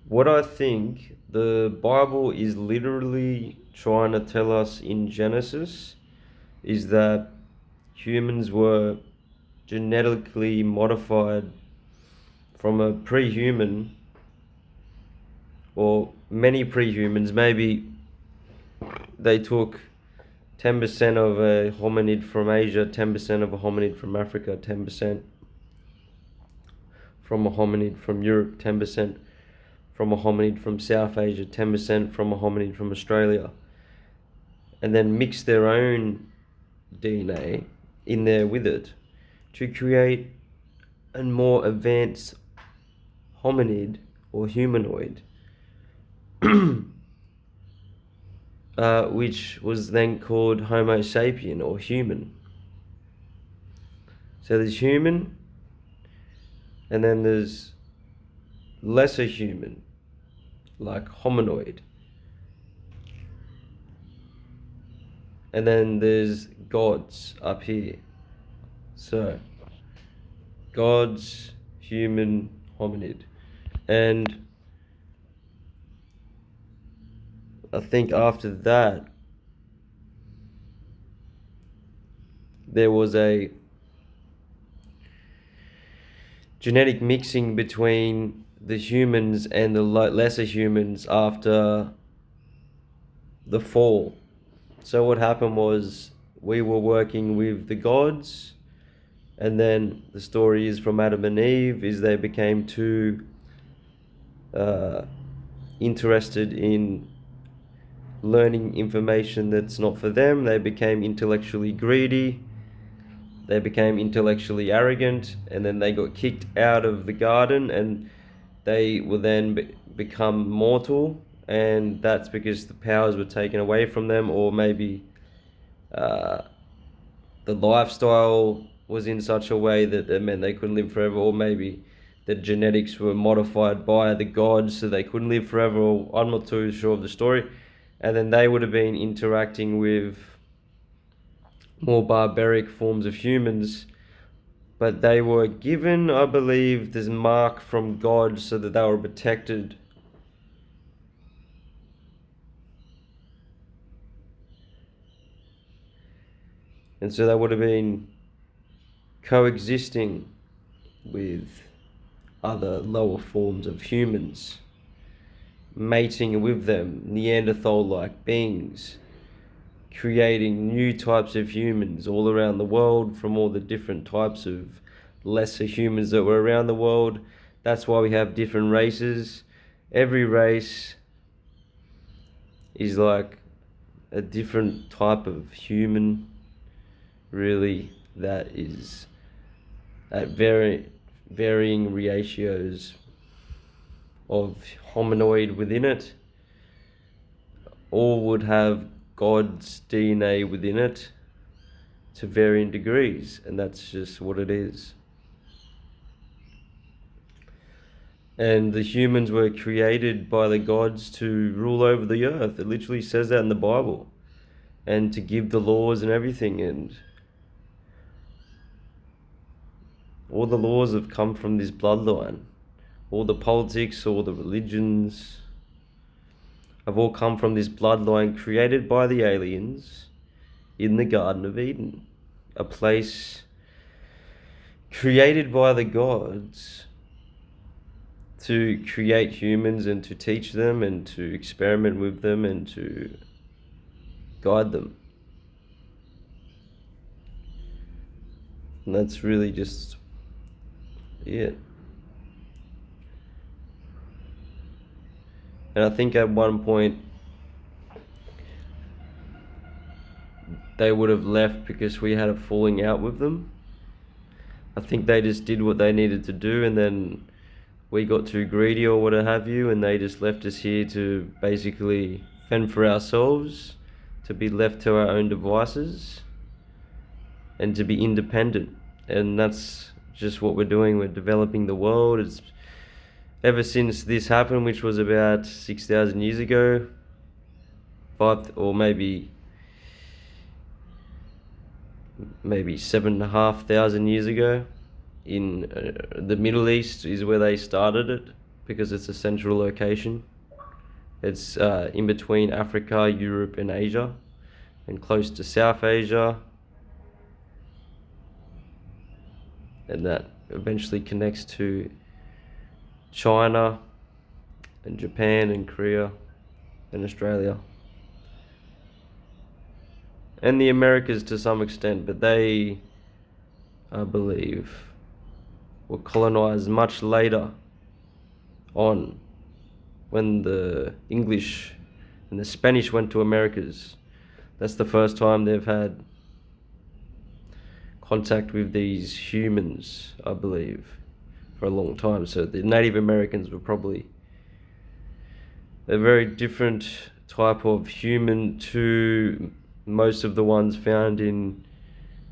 What I think the Bible is literally trying to tell us in Genesis is that humans were genetically modified from a pre-human or many pre-humans. Maybe they took 10% of a hominid from Asia, 10% of a hominid from Africa, 10% from a hominid from Europe, 10% from a hominid from South Asia, 10% from a hominid from Australia, and then mix their own DNA in there with it to create a more advanced hominid or humanoid, which was then called Homo sapien or human. So there's human, and then there's lesser human, like hominoid. And then there's gods up here. So, gods, human, hominid. And I think after that, there was a genetic mixing between the humans and the lesser humans after the fall. So what happened was we were working with the gods, and then the story is from Adam and Eve is they became too interested in learning information that's not for them. They became intellectually greedy, they became intellectually arrogant, and then they got kicked out of the garden, and they will then become mortal, and that's because the powers were taken away from them, or maybe the lifestyle was in such a way that it meant they couldn't live forever, or maybe the genetics were modified by the gods so they couldn't live forever, or I'm not too sure of the story. And then they would have been interacting with more barbaric forms of humans, but they were given, I believe, this mark from God so that they were protected. And so they would have been coexisting with other lower forms of humans, mating with them, Neanderthal-like beings, creating new types of humans all around the world from all the different types of lesser humans that were around the world. That's why we have different races. Every race is like a different type of human, really, that is at varying ratios of hominoid within it. All would have God's DNA within it to varying degrees, and that's just what it is. And the humans were created by the gods to rule over the earth. It literally says that in the Bible, and to give the laws and everything. And all the laws have come from this bloodline. All the politics, all the religions have all come from this bloodline created by the aliens in the Garden of Eden, a place created by the gods to create humans and to teach them and to experiment with them and to guide them. And that's really just it. And I think at one point they would have left because we had a falling out with them. I think they just did what they needed to do, and then we got too greedy or what have you, and they just left us here to basically fend for ourselves, to be left to our own devices, and to be independent. And that's just what we're doing. We're developing the world. It's ever since this happened, which was about 6,000 years ago, five, or maybe 7,500 years ago, in the Middle East is where they started it. because it's a central location. It's in between Africa, Europe, and Asia, and close to South Asia, and that eventually connects to China and Japan and Korea and Australia and the Americas to some extent, but they, I believe, were colonized much later on, when the English and the Spanish went to Americas. That's the first time they've had contact with these humans, I believe, for a long time. So the Native Americans were probably a very different type of human to most of the ones found in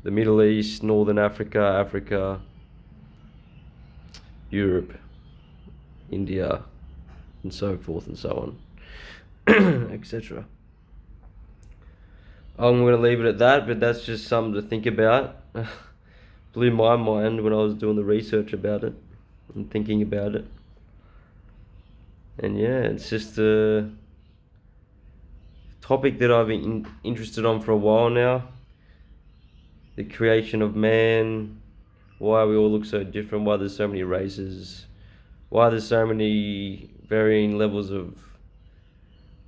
the Middle East, Northern Africa, Europe, India, and so forth and so on, etc. I'm going to leave it at that, but that's just something to think about. Blew my mind when I was doing the research about it and thinking about it. And yeah, it's just a topic that I've been interested on for a while now. The creation of man, why we all look so different, why there's so many races, why there's so many varying levels of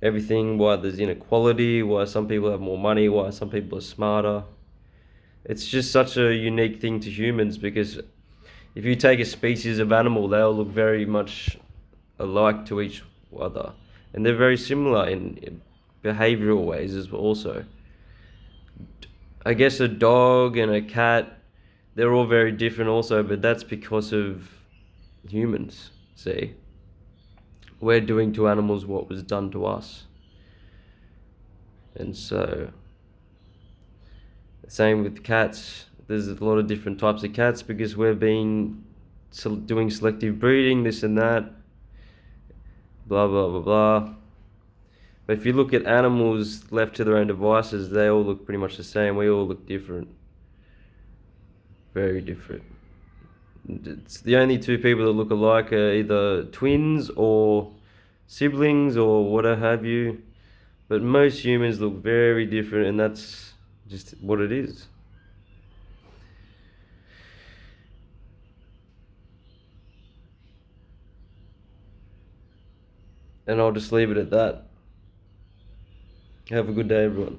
everything, why there's inequality, why some people have more money, why some people are smarter. It's just such a unique thing to humans, because if you take a species of animal, they all look very much alike to each other, and they're very similar in behavioral ways as well also. I guess a dog and a cat, they're all very different also, but that's because of humans. See, we're doing to animals what was done to us. And so, same with cats. There's a lot of different types of cats because we've been doing selective breeding, this and that, blah, blah, blah, blah. But if you look at animals left to their own devices, they all look pretty much the same. We all look different. Very different. It's the only two people that look alike are either twins or siblings or whatever have you. But most humans look very different, and that's just what it is. And I'll just leave it at that. Have a good day, everyone.